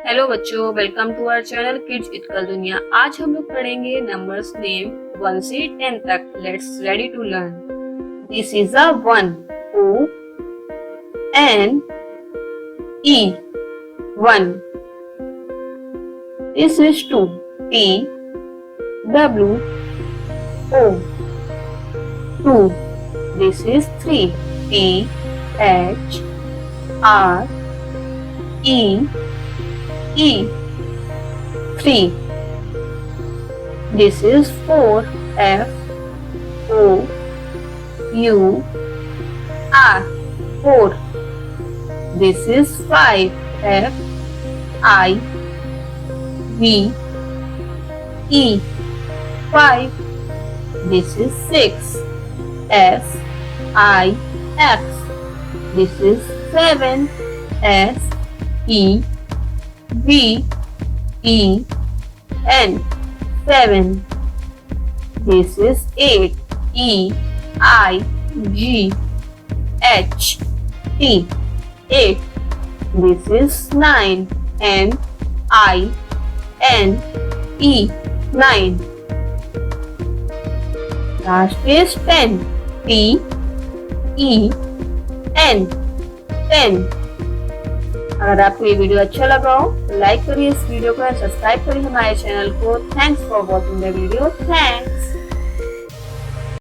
Hello बच्चों, welcome to our channel kids it दुनिया। आज हम लोग पढ़ेंगे नंबर्स नेम 1 से 10 तक। Let's ready to learn. This is a 1 O N E 1. This is 2 T W O 2. This is 3 T H R E E 3. This is 4 F O U R 4. This is 5 F I V E 5. This is 6 S I X. This is 7 S E V E N 7. This is 8 E I G H T 8. This is 9 N I N E 9. Last is 10 T E N 10. अगर आपको ये video अच्छा लगा हो तो like करिए इस video को, सब्सक्राइब करिए हमारे चैनल को। Thanks for watching the video. Thanks.